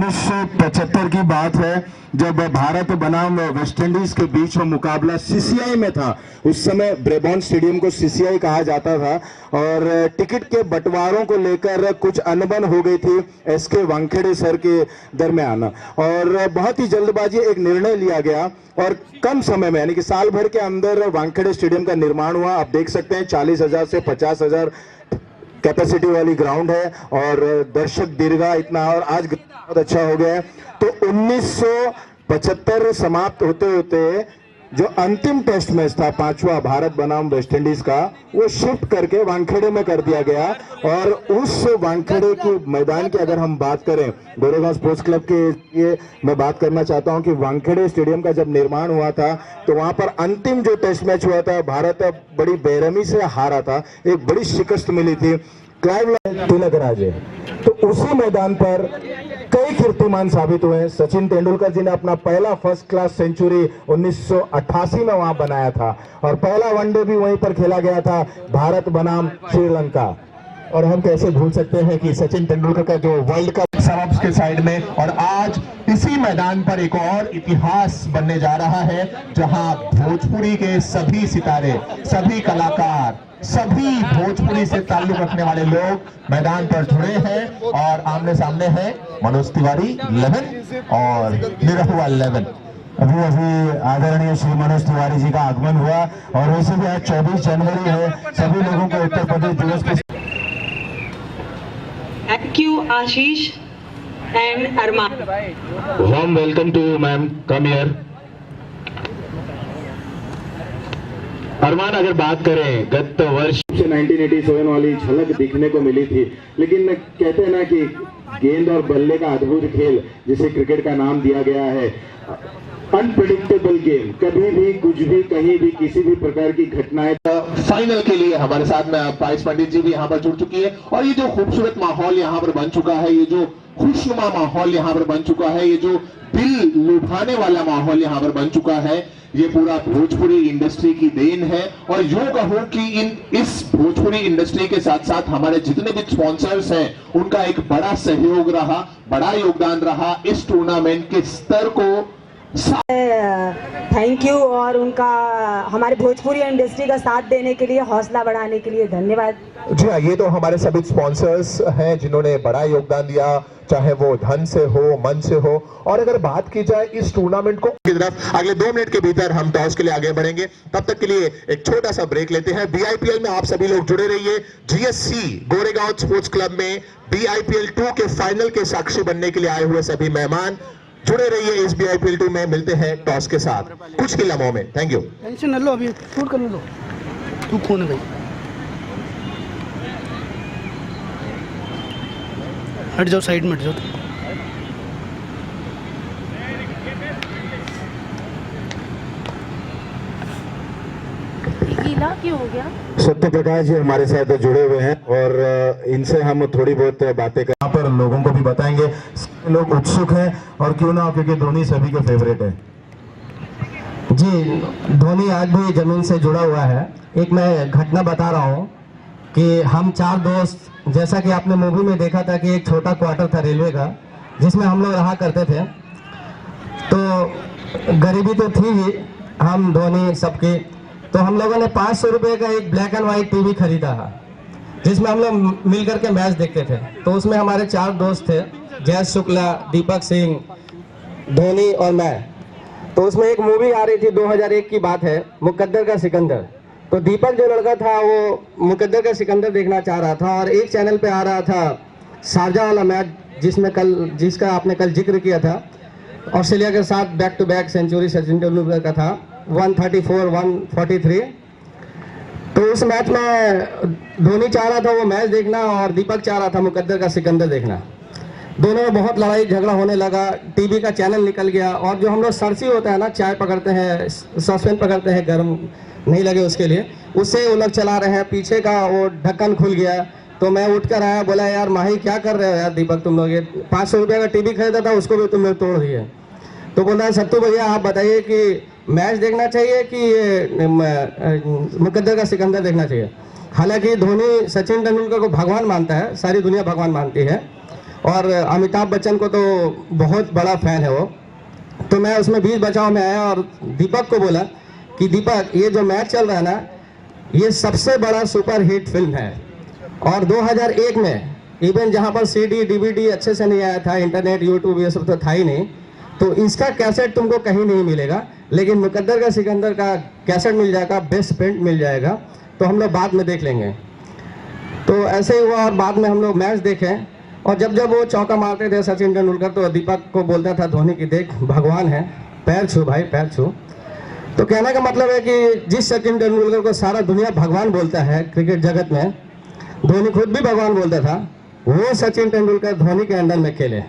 1975 की बात है जब भारत बनाम वेस्टइंडीज के बीच में मुकाबला सीसीआई में था। उस समय ब्रेबॉर्न स्टेडियम को सीसीआई कहा जाता था और टिकट के बंटवारों को लेकर कुछ अनबन हो गई थी एसके वानखेड़े सर के दरमियान और बहुत ही जल्दबाजी एक निर्णय लिया गया और कम समय में यानी कि साल भर के अंदर वानखेड़े स्टेडियम का निर्माण हुआ। आप देख सकते हैं 40,000 से 50,000 कैपेसिटी वाली ग्राउंड है और दर्शक दीर्घा इतना और आज बहुत अच्छा हो गया है। तो 1975 समाप्त होते होते जो अंतिम टेस्ट मैच था पांचवा भारत बनाम वेस्टइंडीज का वो शिफ्ट करके वानखेड़े में कर दिया गया और उस वानखेड़े के मैदान की अगर हम बात करें गोरेगांव स्पोर्ट्स क्लब के लिए मैं बात करना चाहता हूं कि वानखेड़े स्टेडियम का जब निर्माण हुआ था तो वहां पर अंतिम जो टेस्ट मैच हुआ था भारत बड़ी बेरहमी से हारा था, एक बड़ी शिकस्त मिली थी क्लाइव तिलकराज। तो उसी मैदान पर कई कीर्तिमान साबित हुए। सचिन तेंदुलकर जी ने अपना पहला फर्स्ट क्लास सेंचुरी 1988 में वहां बनाया था और पहला वनडे भी वहीं पर खेला गया था भारत बनाम श्रीलंका। और हम कैसे भूल सकते हैं कि सचिन तेंदुलकर का जो वर्ल्ड कप सबब के साइड में और आज इसी मैदान पर एक और इतिहास बनने जा रहा है जहां भोजपुरी के सभी सितारे, सभी कलाकार, सभी भोजपुरी से ताल्लुक रखने वाले लोग मैदान पर जुड़े हैं और आमने सामने है मनोज तिवारी 11 और निरहुआ 11। अभी आदरणीय श्री मनोज तिवारी जी का आगमन हुआ और वैसे भी आज 24 जनवरी है, सभी लोगों को उत्तर प्रदेश दिवस के Thank you, Ashish and Arman. warm welcome to you ma'am, come here. अरमान, अगर बात करें गत वर्ष 1987 वाली झलक दिखने को मिली थी, लेकिन कहते हैं ना कि गेंद और बल्ले का अद्भुत खेल जिसे क्रिकेट का नाम दिया गया है, अनप्रेडिक्टेबल गेम, कभी भी कुछ भी कहीं भी किसी भी प्रकार की घटनाएं। फाइनल के लिए हमारे साथ में पाइस पंडित जी भी यहाँ पर जुड़ चुकी है और ये जो खूबसूरत माहौल यहाँ पर बन चुका है, ये जो खुशनुमा माहौल यहाँ पर बन चुका है, ये जो दिल लुभाने वाला माहौल यहाँ पर बन चुका है, ये पूरा भोजपुरी इंडस्ट्री की देन है। और यूं कहूं कि इस भोजपुरी इंडस्ट्री के साथ साथ हमारे जितने भी स्पॉन्सर्स हैं उनका एक बड़ा सहयोग रहा, बड़ा योगदान रहा इस टूर्नामेंट के स्तर को। थैंक यू और उनका हमारे भोजपुरी इंडस्ट्री का साथ देने के लिए, हौसला बढ़ाने के लिए धन्यवाद। जी हाँ, ये तो हमारे सभी स्पॉन्सर्स हैं जिन्होंने बड़ा योगदान दिया, चाहे वो धन से हो, मन से हो। और अगर बात की जाए इस टूर्नामेंट को की तरफ, अगले 2 मिनट के भीतर हम टॉस के लिए आगे बढ़ेंगे। तब तक के लिए एक छोटा सा ब्रेक लेते हैं। BIPL में आप सभी लोग जुड़े रहिए। GSC गोरेगांव स्पोर्ट्स क्लब में BIPL 2 के फाइनल के साक्षी बनने के लिए आए हुए सभी मेहमान जुड़े रहिए। इस BIPL 2 में मिलते हैं टॉस के साथ कुछ ही लम्हों में। Thank you. टेंशन न लो, अभी शूट करने दो। तू कौन है भाई? हट जाओ, साइड में हट जाओ। गीला क्यों हो गया? सत्य प्रकाश जी हमारे साथ जुड़े हुए हैं और इनसे हम थोड़ी बहुत बातें कर यहाँ पर लोगों को भी बताएंगे। लोग उत्सुक हैं और क्यों ना, क्योंकि धोनी सभी के फेवरेट है। जी, धोनी आज भी जमीन से जुड़ा हुआ है। एक मैं घटना बता रहा हूँ कि हम 4 दोस्त, जैसा कि आपने मूवी में देखा था कि एक छोटा क्वार्टर था रेलवे का जिसमें हम लोग रहा करते थे, तो गरीबी तो थी ही, हम धोनी सबकी, तो हम लोगों ने 500 रुपये का एक ब्लैक एंड वाइट टीवी खरीदा था जिसमें हम लोग मिल करके मैच देखते थे। तो उसमें हमारे 4 दोस्त थे, जयेश शुक्ला, दीपक सिंह, धोनी और मैं। तो उसमें एक मूवी आ रही थी, 2001 की बात है, मुकद्दर का सिकंदर। तो दीपक जो लड़का था वो मुकद्दर का सिकंदर देखना चाह रहा था और एक चैनल पे आ रहा था शारजा वाला मैच जिसका आपने कल जिक्र किया था, ऑस्ट्रेलिया के साथ back to back century Sachin Tendulkar का था, 134, 143। तो उस मैच में धोनी चाह रहा था वो मैच देखना और दीपक चाह रहा था मुकद्दर का सिकंदर देखना। दोनों में बहुत लड़ाई झगड़ा होने लगा, टीवी का चैनल निकल गया और जो हम लोग सरसी होता है ना, चाय पकड़ते हैं, सॉसपेन पकड़ते हैं, गर्म नहीं लगे उसके लिए, उससे वो लोग चला रहे हैं, पीछे का वो ढक्कन खुल गया। तो मैं उठ कर आया, बोला यार माही क्या कर रहे हो यार दीपक, तुम लोग ये 500 रुपये का टीवी खरीदा था उसको भी तुमने तोड़ दिया। तो बोला सत्तू भैया आप बताइए कि मैच देखना चाहिए कि ये मुकद्दर का सिकंदर देखना चाहिए। हालांकि धोनी सचिन तेंदुलकर को भगवान मानता है, सारी दुनिया भगवान मानती है और अमिताभ बच्चन को तो बहुत बड़ा फैन है वो। तो मैं उसमें बीच बचाव में आया और दीपक को बोला कि दीपक, ये जो मैच चल रहा है ना, ये सबसे बड़ा सुपर हिट फिल्म है। और 2001 में इवन जहाँ पर CD DVD अच्छे से नहीं आया था, इंटरनेट यूट्यूब ये सब तो था ही नहीं, तो इसका कैसेट तुमको कहीं नहीं मिलेगा, लेकिन मुकद्दर का सिकंदर का कैसेट मिल जाएगा, बेस्ट प्रिंट मिल जाएगा, तो हम लोग बाद में देख लेंगे। तो ऐसे ही हुआ और बाद में हम लोग मैच देखे। और जब जब वो चौका मारते थे सचिन तेंदुलकर, तो दीपक को बोलता था धोनी की, देख भगवान है, पैर छू भाई, पैर छू। तो कहने का मतलब है कि जिस सचिन तेंदुलकर को सारा दुनिया भगवान बोलता है क्रिकेट जगत में, धोनी खुद भी भगवान बोलता था, वो सचिन तेंदुलकर धोनी के अंडर में खेले।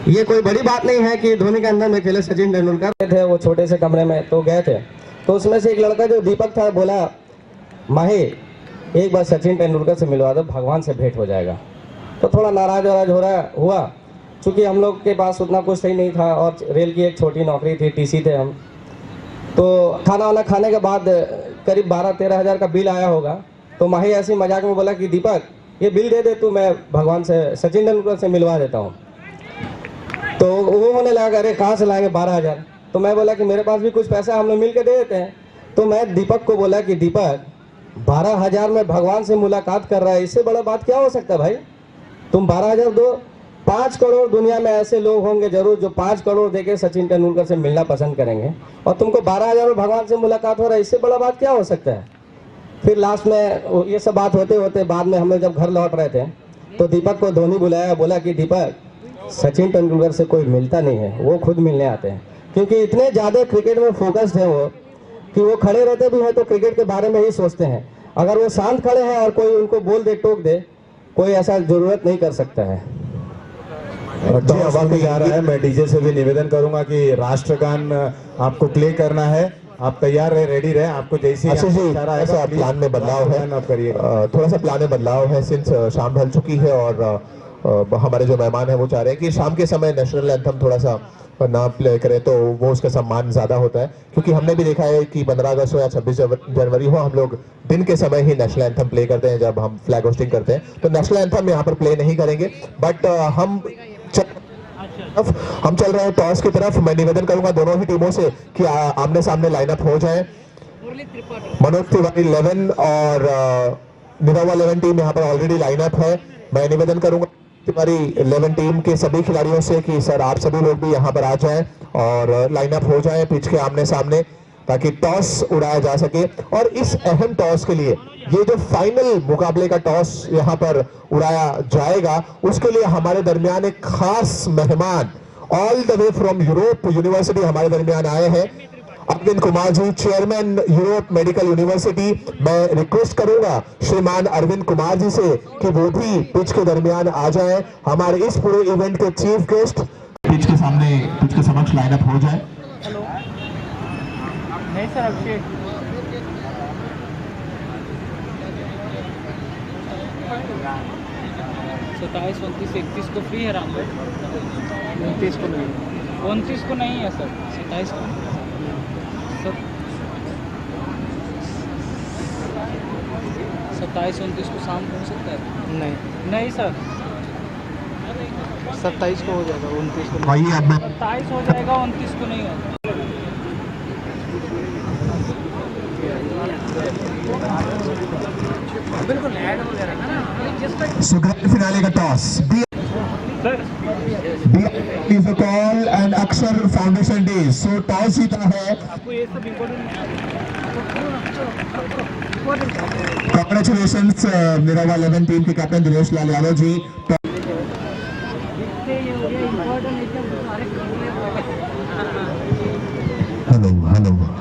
ये कोई बड़ी बात नहीं है कि धोनी के अंदर में खेले सचिन तेंदुलकर थे वो छोटे से कमरे में, तो गए थे। तो उसमें से एक लड़का जो दीपक था बोला, माही एक बार सचिन तेंदुलकर से मिलवा दो, भगवान से भेंट हो जाएगा। तो थोड़ा नाराज हो रहा हुआ, चूँकि हम लोग के पास उतना कुछ सही नहीं था और रेल की एक छोटी नौकरी थी, TC थे हम। तो खाना वाना खाने के बाद करीब 12-13 हज़ार का बिल आया होगा। तो माही ऐसे मजाक में बोला कि दीपक ये बिल दे दे तू, मैं भगवान से सचिन तेंदुलकर से मिलवा देता हूँ। तो वो होने लगा, अरे कहाँ से लाएंगे 12 हज़ार। तो मैं बोला कि मेरे पास भी कुछ पैसा, हम लोग मिल के दे देते हैं। तो मैं दीपक को बोला कि दीपक 12 हज़ार में भगवान से मुलाकात कर रहा है, इससे बड़ा बात क्या हो सकता है भाई, तुम 12 हज़ार दो। 5 करोड़ दुनिया में ऐसे लोग होंगे जरूर जो 5 करोड़ देके सचिन तेंदुलकर से मिलना पसंद करेंगे, और तुमको 12 हज़ार में भगवान से मुलाकात हो रहा है, इससे बड़ा बात क्या हो सकता है। फिर लास्ट में ये सब बात होते होते बाद में हम लोग जब घर लौट रहे थे, तो दीपक को धोनी बुलाया, बोला कि दीपक सचिन तेंदुलकर से कोई मिलता नहीं है, वो खुद मिलने आते हैं, क्योंकि इतने ज़्यादा क्रिकेट में फोकस्ड है वो कि वो खड़े रहते भी हैं तो क्रिकेट के बारे में ही सोचते हैं। अगर वो शांत खड़े हैं और कोई उनको बोल दे, टोक दे, कोई ऐसा जरूरत नहीं कर सकता है। जी हवा में जा रहा है, मैं डीजे से भी निवेदन करूंगा कि राष्ट्रगान आपको प्ले करना है, आप तैयार रहे, रेडी रहे, आपको जैसे ऐसा प्लान में बदलाव है, आप करिएगा। थोड़ा सा प्लान में बदलाव है, सिंस शाम ढल चुकी है और हमारे जो मेहमान है वो चाह रहे हैं कि शाम के समय नेशनल एंथम थोड़ा सा ना प्ले करें, तो वो उसका सम्मान ज़्यादा होता है। क्योंकि हमने भी देखा है कि 15 अगस्त हो या 26 जनवरी हो, हम लोग दिन के समय ही नेशनल एंथम प्ले करते हैं जब हम फ्लैग होस्टिंग करते हैं। तो नेशनल एंथम यहाँ पर प्ले नहीं करेंगे, बट हम चल रहे हैं टॉस की तरफ। मैं निवेदन करूंगा दोनों ही टीमों से कि आमने सामने लाइनअप हो जाए। मनोज तिवारी 11 और निरावा 11 टीम यहाँ पर ऑलरेडी लाइनअप है। मैं निवेदन करूंगा तिवारी 11 टीम के सभी खिलाड़ियों से कि सर आप सभी लोग भी यहाँ पर आ जाएं और लाइनअप हो जाएं पिच के आमने सामने, ताकि टॉस उड़ाया जा सके। और इस अहम टॉस के लिए, ये जो फाइनल मुकाबले का टॉस यहाँ पर उड़ाया जाएगा, उसके लिए हमारे दरमियान एक खास मेहमान all the way from Europe university हमारे दरमियान आए हैं, Arvind Kumar ji, chairman Europe medical university. मैं रिक्वेस्ट करूंगा श्रीमान अरविंद कुमार जी से कि वो भी पिच के दरमियान आ जाए, हमारे इस पूरे इवेंट के चीफ गेस्ट पिच के सामने, पिच के समक्ष लाइनअप हो जाए। नहीं सर, अभिषेक 27, 29, 31 को फ्री है राम, 29 को नहीं, 29 को नहीं है सर, 27 को सर, 27, 29 को शाम को हो सकता है? नहीं सर, 27 को हो जाएगा, 29 को नहीं। 27 हो जाएगा, 29 को नहीं होगा। बिल्कुल ऐड वगैरह ना, So grand finale का toss is a call and अक्षर फाउंडेशन डे। So टॉस जीता है, कांग्रेचुलेशंस निरावा 11 टीम के कैप्टन दिनेश लाल यादव जी।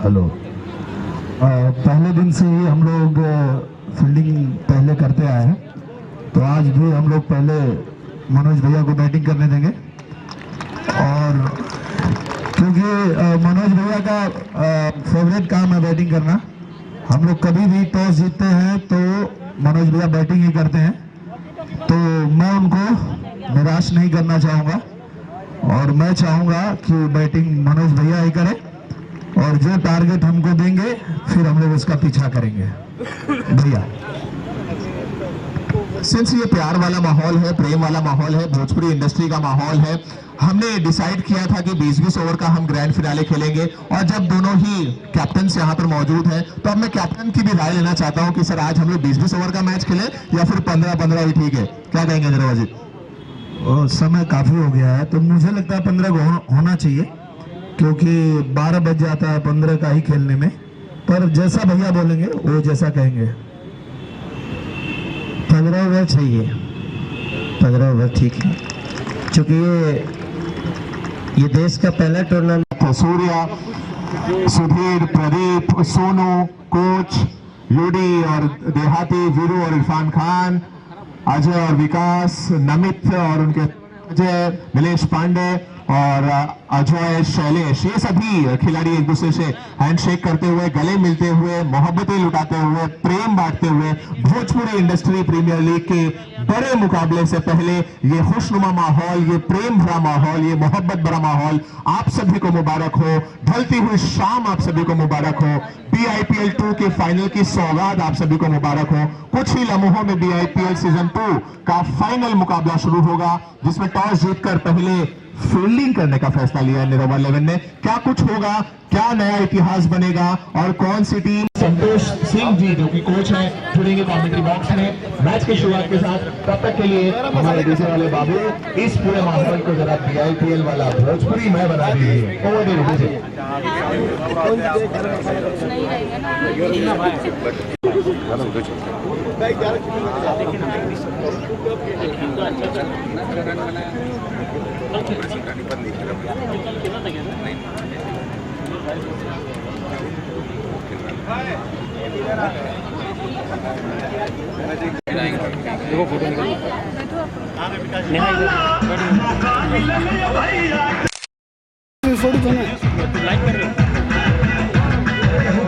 हेलो पहले दिन से ही हम लोग फील्डिंग पहले करते आए हैं, तो आज भी हम लोग पहले मनोज भैया को बैटिंग करने देंगे। और क्योंकि मनोज भैया का फेवरेट काम है बैटिंग करना, हम लोग कभी भी टॉस जीतते हैं तो मनोज भैया बैटिंग ही करते हैं, तो मैं उनको निराश नहीं करना चाहूँगा और मैं चाहूँगा कि बैटिंग मनोज भैया ही करें, और जो टारगेट हमको देंगे फिर हम लोग उसका पीछा करेंगे। भैया सिंस ये प्यार वाला माहौल है, प्रेम वाला माहौल है, भोजपुरी इंडस्ट्री का माहौल है, हमने डिसाइड किया था कि 20-20 ओवर का हम ग्रैंड फिनाले खेलेंगे। और जब दोनों ही कैप्टन यहाँ पर मौजूद हैं, तो अब मैं कैप्टन की भी राय लेना चाहता हूँ कि सर आज हम लोग 20-20 ओवर का मैच खेलें या फिर 15-15 ही ठीक है, क्या कहेंगे इंद्रवा जी? समय काफी हो गया है, तो मुझे लगता है 15 को होना चाहिए, क्योंकि 12 बज जाता है 15 का ही खेलने में। पर जैसा भैया बोलेंगे वो जैसा कहेंगे। 15 ओवर चाहिए, 15 ओवर ठीक है, क्योंकि ये देश का पहला tournament. Surya, Sudhir, Pradeep, Sonu, coach, UD और देहाती, वीरू और इरफान खान, अजय और विकास, नमित और उनके अजय, नीलेश पांडे और अजय, शैलेश, ये सभी खिलाड़ी एक दूसरे से हैंडशेक करते हुए, गले मिलते हुए, मोहब्बतें लुटाते हुए, प्रेम बांटते हुए भोजपुरी इंडस्ट्री प्रीमियर लीग के बड़े मुकाबले से पहले ये खुशनुमा माहौल, ये प्रेम भरा माहौल, ये मोहब्बत भरा माहौल आप सभी को मुबारक हो। ढलती हुई शाम आप सभी को मुबारक हो। BIPL 2 के फाइनल की सौगात आप सभी को मुबारक हो। कुछ ही लम्हों में BIPL सीजन 2 का फाइनल मुकाबला शुरू होगा, जिसमें टॉस जीतकर पहले फील्डिंग करने का फैसला लिया है निरहुआ 11 ने। क्या कुछ होगा, क्या नया इतिहास बनेगा और कौन सी टीम? संतोष सिंह जी जो कि कोच हैं जुड़ेंगे कमेंट्री बॉक्स में मैच की शुरुआत के साथ। तब तक के लिए हमारे दूसरे वाले बाबू इस पूरे माहौल को जरा BIPL वाला भोजपुरी में बना दीजिए। ओवर दे दीजिए। देखो फोटो निकाल लाइक कर रहे हो।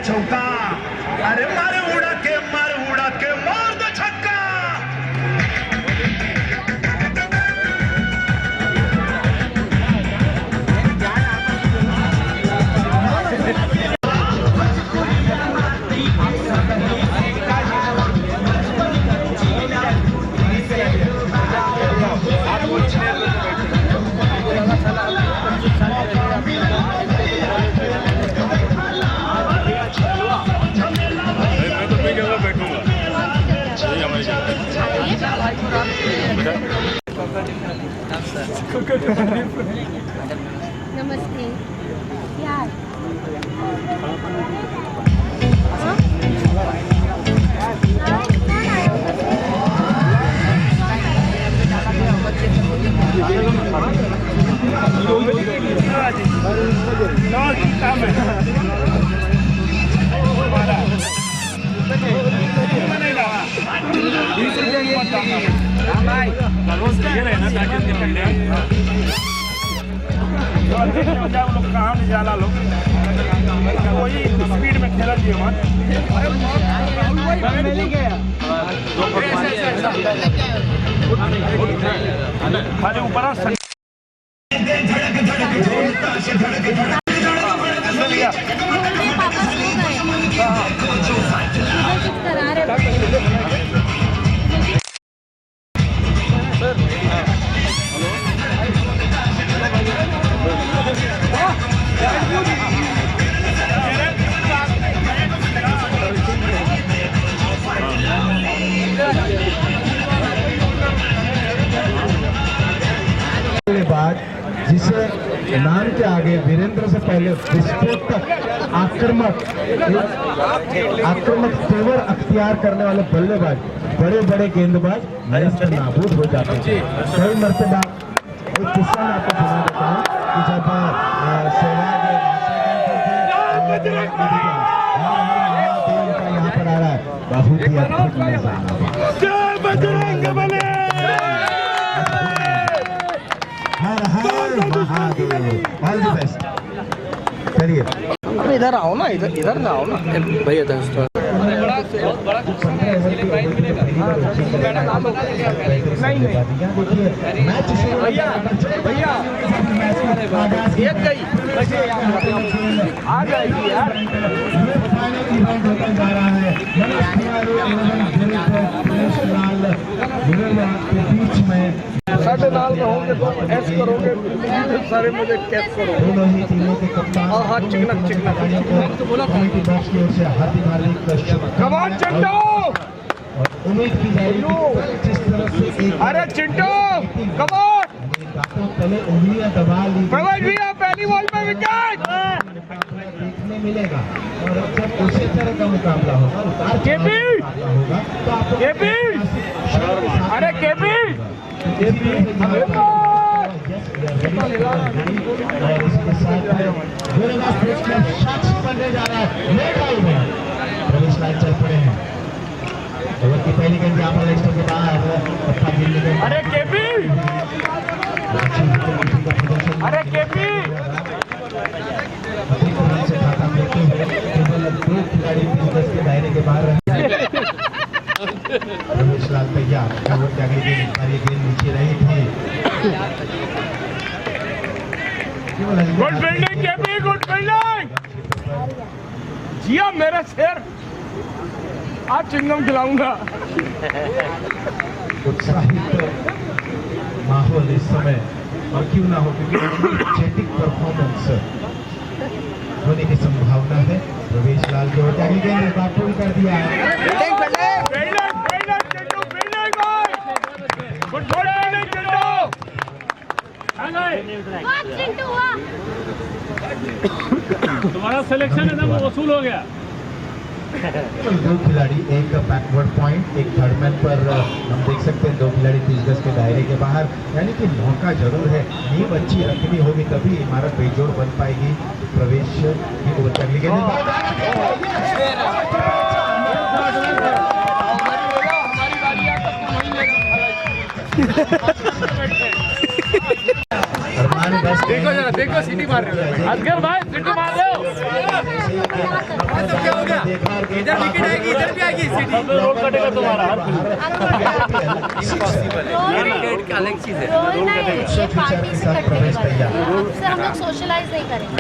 चौका, अरे मार उड़ा के मार दो छक्का। नमस्ते यार। वही स्पीड में खेला खाली ऊपर बाद जिसे नाम के आगे वीरेंद्र से पहले विस्फोटक आक्रामक तेवर अख्तियार करने वाले बल्लेबाज, बड़े बड़े गेंदबाज मैच में नाबूद हो जाते हैं। कई मरतबा एक किस्सा मैं आपको सुना देता हूँ कि जब सहवाग यहाँ पर आ रहा है, बहुत ही अद्भुत नजारा। All the best. चलिए अरे इधर आओ ना, इधर ना आओ ना भैया। आ जाएगी यार। इवेंट होता जा रहा है के बीच में। साढ़े नाल में होंगे तो ऐस करोगे सारे मुझे कैच करो। दोनों ही टीमों के कप्तान और हाथ चिकना चिकना कमेटी बॉक्स की ओर से हार्दिक हार्दिक कमान चिंटू। और उम्मीद की जा रही है कि जिस तरह से एक अरे चिंटू कमान दांतों तले उंगलियां दबा ली प्रवेश भैया पहली बॉल में विकेट। देखने मिलेगा। और जब उसी तरह का मुकाबला होगा उतार केपी होगा तो आपको केपी अरे केपी और इसके साथ बनने जा रहा है। प्रवेश लाइन चल पड़े हैं। ओवर की पहली गेंद यहाँ पर लेग के बाहर अच्छा खेलने के अरे केपी अरे केपी से खाता फेंकते हुए केवल 2 खिलाड़ी 10 के दायरे के बाहर रहे। रमेश लाल तैयार ओवर की अगली गेंद और ये गेंद नीचे रही थी। Good fielding KP good fielding. जिया मेरा शेर आज चिंगम खिलाऊंगा। उत्साहित माहौल इस समय और क्यों ना हो क्योंकि एनर्जेटिक परफॉर्मेंस होने की संभावना है। प्रवेश लाल के ओर अगली गेंद बाटोल कर दिया है। तुम्हारा सिलेक्शन एकदम वसूल हो गया। 2 खिलाड़ी एक बैकवर्ड पॉइंट एक थर्ड मैन पर हम देख सकते हैं 2 खिलाड़ी 30 गज के दायरे के बाहर। यानी कि मौका जरूर है, नींव अच्छी रखनी होगी तभी इमारत बेजोड़ बन पाएगी। प्रवेश की ओर अगली गेंद देखो जरा देखो सीटी मार रहे हो असगर भाई सीटी मार रहे हो। इधर विकेट आएगी इधर भी आएगी सीटी रोड कटेगा तुम्हारा। विकेट का अलग चीज है। पार्टी से कटेगा आपसे हम लोग सोशलाइज नहीं करेंगे।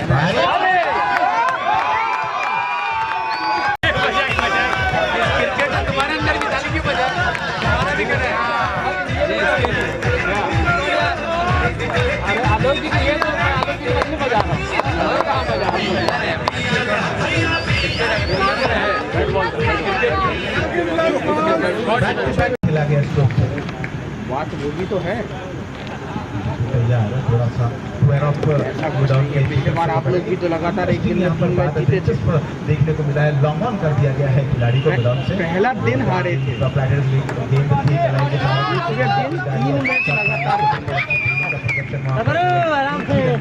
क्रिकेट तुम्हारे अंदर भी डाली की बजाय हमारा भी करे। आलोक जी ये तो मैं आलोक जी नहीं बजा रहा हूँ। कहाँ बजा खिला गया स्ट्रोक से। बात होगी तो है तैयार है थोड़ा सा स्क्वायर ऑफ गोडाउन के बार आप लोग भी तो लगातार एक दिन यहाँ पर बात दिलचस्प देखने को मिला है। लॉन्ग ऑन कर दिया गया है खिलाड़ी को गोडाउन से। पहला दिन हारे थे टॉप राइडर्स लीग गेम में थी लड़ाई के बाद 3 मैच लगातार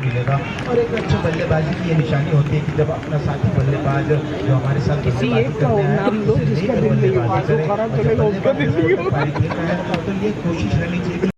मिलेगा। और एक अच्छे बल्लेबाजी की ये निशानी होती है कि जब अपना साथी बल्लेबाज जो हमारे साथ किसी एक का नाम लो जिसका दिल नहीं हो, आजू खराब चलेगा उसका दिल नहीं हो। तो ये कोशिश रहनी चाहिए।